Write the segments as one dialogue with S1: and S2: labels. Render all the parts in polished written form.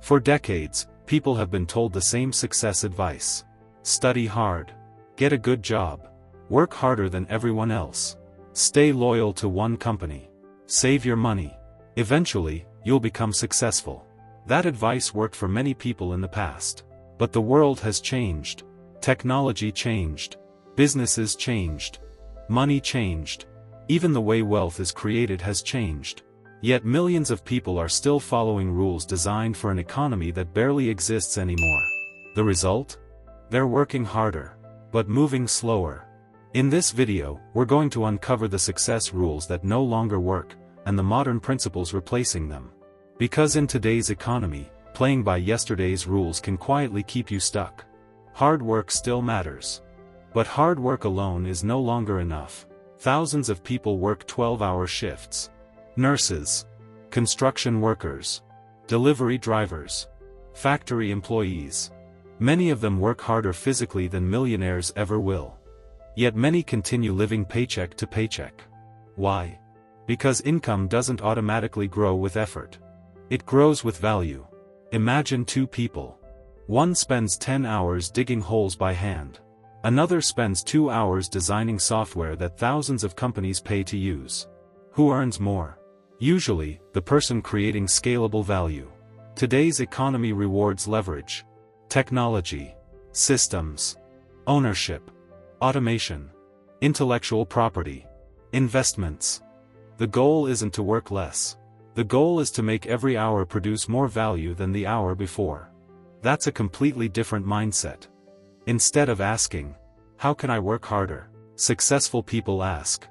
S1: For decades, people have been told the same success advice. Study hard. Get a good job. Work harder than everyone else. Stay loyal to one company. Save your money. Eventually, you'll become successful. That advice worked for many people in the past. But the world has changed. Technology changed. Businesses changed. Money changed. Even the way wealth is created has changed. Yet millions of people are still following rules designed for an economy that barely exists anymore. The result? They're working harder, but moving slower. In this video, we're going to uncover the success rules that no longer work, and the modern principles replacing them. Because in today's economy, playing by yesterday's rules can quietly keep you stuck. Hard work still matters. But hard work alone is no longer enough. Thousands of people work 12-hour shifts. Nurses, construction workers, delivery drivers, factory employees. Many of them work harder physically than millionaires ever will. Yet many continue living paycheck to paycheck. Why? Because income doesn't automatically grow with effort. It grows with value. Imagine two people. One spends 10 hours digging holes by hand. Another spends 2 hours designing software that thousands of companies pay to use. Who earns more? Usually, the person creating scalable value. Today's economy rewards leverage, technology, systems, ownership, automation, intellectual property, investments. The goal isn't to work less. The goal is to make every hour produce more value than the hour before. That's a completely different mindset. Instead of asking, "How can I work harder?" successful people ask,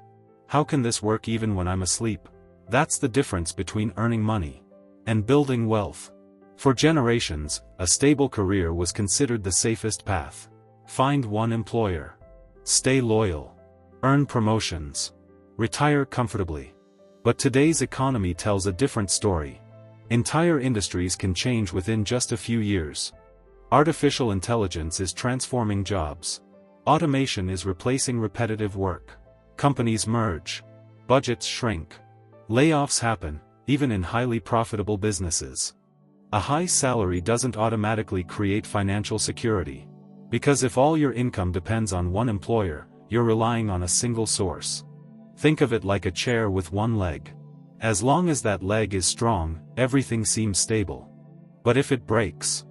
S1: "How can this work even when I'm asleep?" That's the difference between earning money and building wealth. For generations, a stable career was considered the safest path. Find one employer. Stay loyal. Earn promotions. Retire comfortably. But today's economy tells a different story. Entire industries can change within just a few years. Artificial intelligence is transforming jobs. Automation is replacing repetitive work. Companies merge. Budgets shrink. Layoffs happen, even in highly profitable businesses. A high salary doesn't automatically create financial security. Because if all your income depends on one employer, you're relying on a single source. Think of it like a chair with one leg. As long as that leg is strong, everything seems stable. But if it breaks,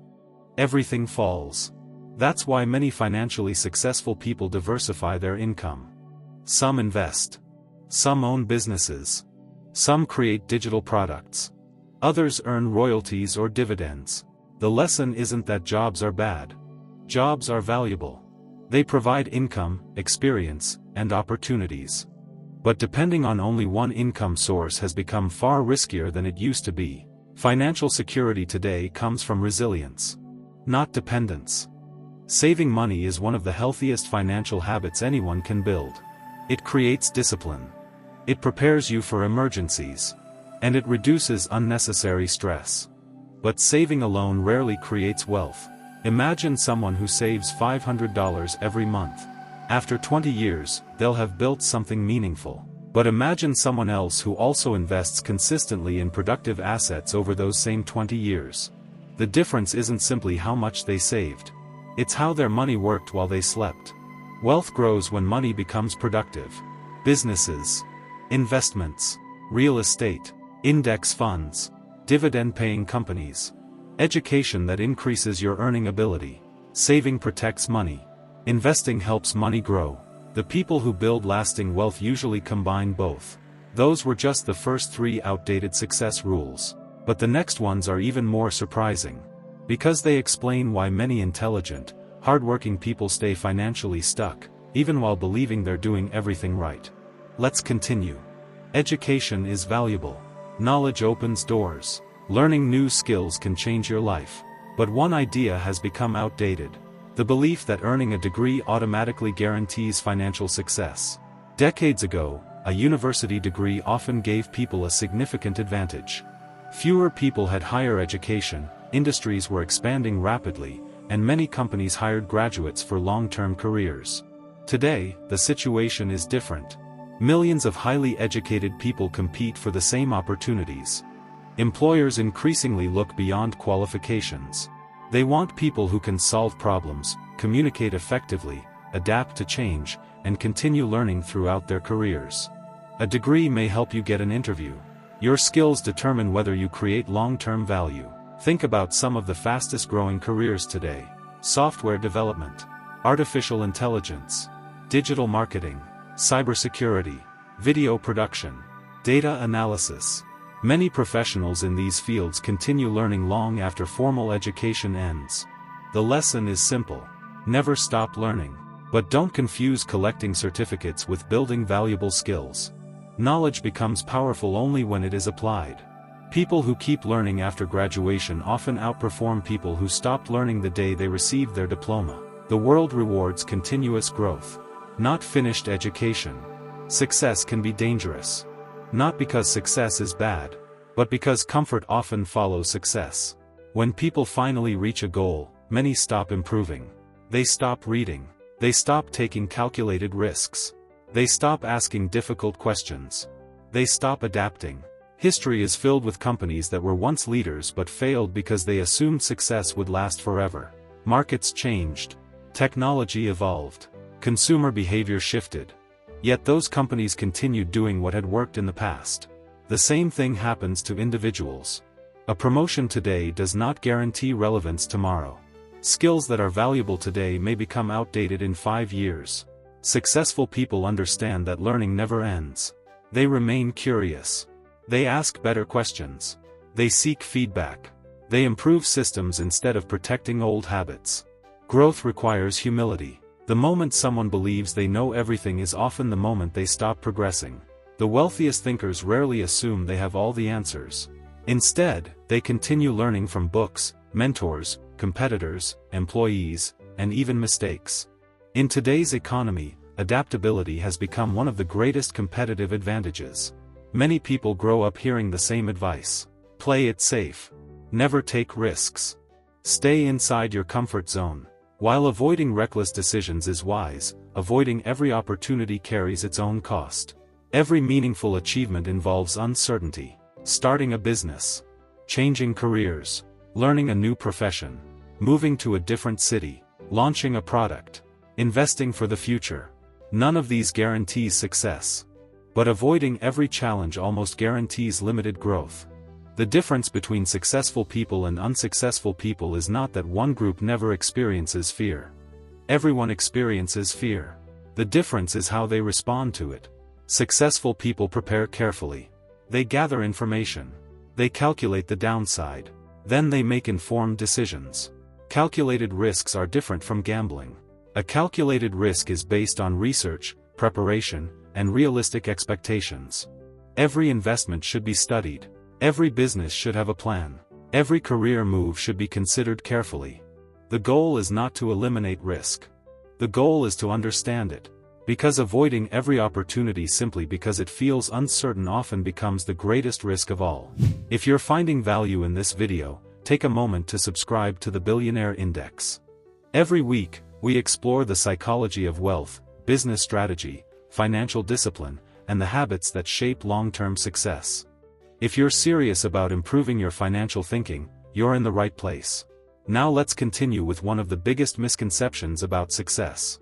S1: everything falls. That's why many financially successful people diversify their income. Some invest. Some own businesses. Some create digital products. Others earn royalties or dividends. The lesson isn't that jobs are bad. Jobs are valuable. They provide income, experience, and opportunities. But depending on only one income source has become far riskier than it used to be. Financial security today comes from resilience, not dependence. Saving money is one of the healthiest financial habits anyone can build. It creates discipline. It prepares you for emergencies. And it reduces unnecessary stress. But saving alone rarely creates wealth. Imagine someone who saves $500 every month. After 20 years, they'll have built something meaningful. But imagine someone else who also invests consistently in productive assets over those same 20 years. The difference isn't simply how much they saved. It's how their money worked while they slept. Wealth grows when money becomes productive. Businesses, investments, real estate, index funds, dividend-paying companies. Education that increases your earning ability. Saving protects money. Investing helps money grow. The people who build lasting wealth usually combine both. Those were just the first 3 outdated success rules. But the next ones are even more surprising. Because they explain why many intelligent, hardworking people stay financially stuck, even while believing they're doing everything right. Let's continue. Education is valuable. Knowledge opens doors. Learning new skills can change your life. But one idea has become outdated. The belief that earning a degree automatically guarantees financial success. Decades ago, a university degree often gave people a significant advantage. Fewer people had higher education, industries were expanding rapidly, and many companies hired graduates for long-term careers. Today, the situation is different. Millions of highly educated people compete for the same opportunities. Employers increasingly look beyond qualifications. They want people who can solve problems, communicate effectively, adapt to change, and continue learning throughout their careers. A degree may help you get an interview. Your skills determine whether you create long-term value. Think about some of the fastest-growing careers today: software development, artificial intelligence, digital marketing, cybersecurity, video production, data analysis. Many professionals in these fields continue learning long after formal education ends. The lesson is simple: never stop learning. But don't confuse collecting certificates with building valuable skills. Knowledge becomes powerful only when it is applied. People who keep learning after graduation often outperform people who stopped learning the day they received their diploma. The world rewards continuous growth, not finished education. Success can be dangerous. Not because success is bad, but because comfort often follows success. When people finally reach a goal, many stop improving. They stop reading. They stop taking calculated risks. They stop asking difficult questions. They stop adapting. History is filled with companies that were once leaders but failed because they assumed success would last forever. Markets changed. Technology evolved. Consumer behavior shifted. Yet those companies continued doing what had worked in the past. The same thing happens to individuals. A promotion today does not guarantee relevance tomorrow. Skills that are valuable today may become outdated in 5 years. Successful people understand that learning never ends. They remain curious. They ask better questions. They seek feedback. They improve systems instead of protecting old habits. Growth requires humility. The moment someone believes they know everything is often the moment they stop progressing. The wealthiest thinkers rarely assume they have all the answers. Instead, they continue learning from books, mentors, competitors, employees, and even mistakes. In today's economy, adaptability has become one of the greatest competitive advantages. Many people grow up hearing the same advice: play it safe. Never take risks. Stay inside your comfort zone. While avoiding reckless decisions is wise, avoiding every opportunity carries its own cost. Every meaningful achievement involves uncertainty. Starting a business, changing careers, learning a new profession, moving to a different city, launching a product, investing for the future. None of these guarantees success. But avoiding every challenge almost guarantees limited growth. The difference between successful people and unsuccessful people is not that one group never experiences fear. Everyone experiences fear. The difference is how they respond to it. Successful people prepare carefully. They gather information. They calculate the downside. Then they make informed decisions. Calculated risks are different from gambling. A calculated risk is based on research, preparation, and realistic expectations. Every investment should be studied. Every business should have a plan. Every career move should be considered carefully. The goal is not to eliminate risk. The goal is to understand it. Because avoiding every opportunity simply because it feels uncertain often becomes the greatest risk of all. If you're finding value in this video, take a moment to subscribe to the Billionaire Index. Every week, we explore the psychology of wealth, business strategy, financial discipline, and the habits that shape long-term success. If you're serious about improving your financial thinking, you're in the right place. Now let's continue with one of the biggest misconceptions about success.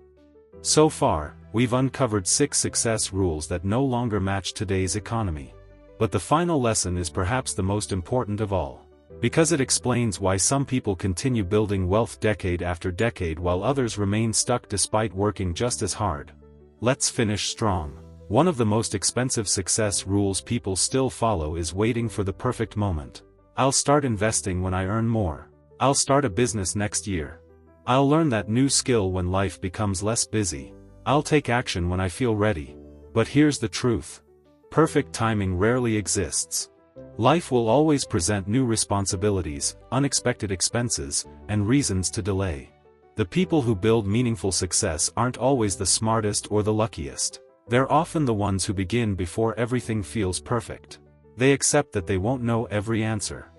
S1: So far, we've uncovered 6 success rules that no longer match today's economy. But the final lesson is perhaps the most important of all. Because it explains why some people continue building wealth decade after decade while others remain stuck despite working just as hard. Let's finish strong. One of the most expensive success rules people still follow is waiting for the perfect moment. I'll start investing when I earn more. I'll start a business next year. I'll learn that new skill when life becomes less busy. I'll take action when I feel ready. But here's the truth. Perfect timing rarely exists. Life will always present new responsibilities, unexpected expenses, and reasons to delay. The people who build meaningful success aren't always the smartest or the luckiest. They're often the ones who begin before everything feels perfect. They accept that they won't know every answer.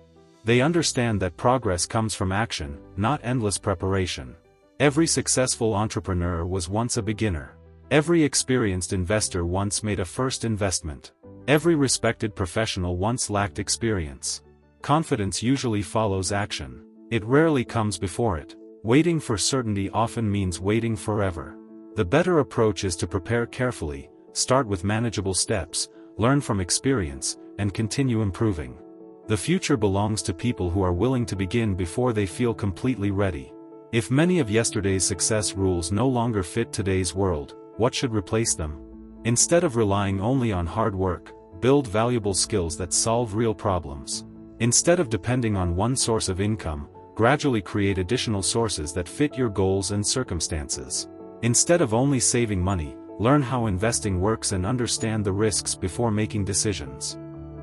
S1: They understand that progress comes from action, not endless preparation. Every successful entrepreneur was once a beginner. Every experienced investor once made a first investment. Every respected professional once lacked experience. Confidence usually follows action. It rarely comes before it. Waiting for certainty often means waiting forever. The better approach is to prepare carefully, start with manageable steps, learn from experience, and continue improving. The future belongs to people who are willing to begin before they feel completely ready. If many of yesterday's success rules no longer fit today's world, what should replace them? Instead of relying only on hard work, build valuable skills that solve real problems. Instead of depending on one source of income, gradually create additional sources that fit your goals and circumstances. Instead of only saving money, learn how investing works and understand the risks before making decisions.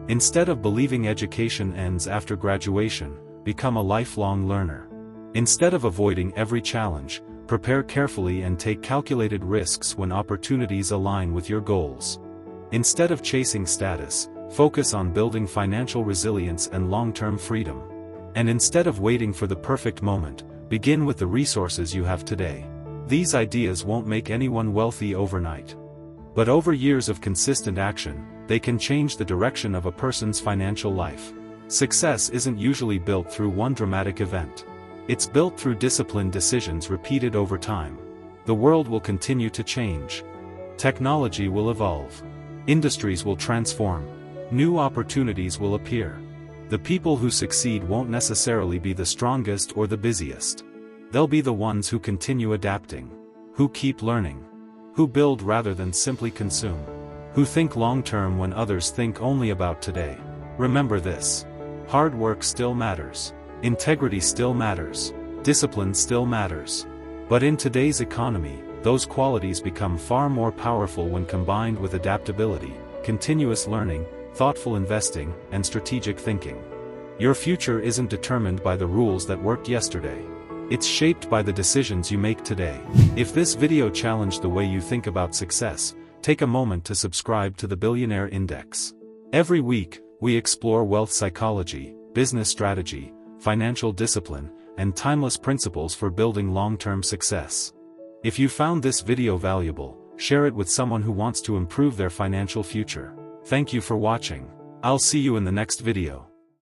S1: Instead of believing education ends after graduation, become a lifelong learner. Instead of avoiding every challenge, prepare carefully and take calculated risks when opportunities align with your goals. Instead of chasing status, focus on building financial resilience and long-term freedom. And instead of waiting for the perfect moment, begin with the resources you have today. These ideas won't make anyone wealthy overnight. But over years of consistent action, they can change the direction of a person's financial life. Success isn't usually built through one dramatic event. It's built through disciplined decisions repeated over time. The world will continue to change. Technology will evolve. Industries will transform. New opportunities will appear. The people who succeed won't necessarily be the strongest or the busiest. They'll be the ones who continue adapting, who keep learning, who build rather than simply consume, who think long-term when others think only about today. Remember this: hard work still matters, integrity still matters, discipline still matters. But in today's economy, those qualities become far more powerful when combined with adaptability, continuous learning, thoughtful investing, and strategic thinking. Your future isn't determined by the rules that worked yesterday. It's shaped by the decisions you make today. If this video challenged the way you think about success, take a moment to subscribe to the Billionaire Index. Every week, we explore wealth psychology, business strategy, financial discipline, and timeless principles for building long-term success. If you found this video valuable, share it with someone who wants to improve their financial future. Thank you for watching. I'll see you in the next video.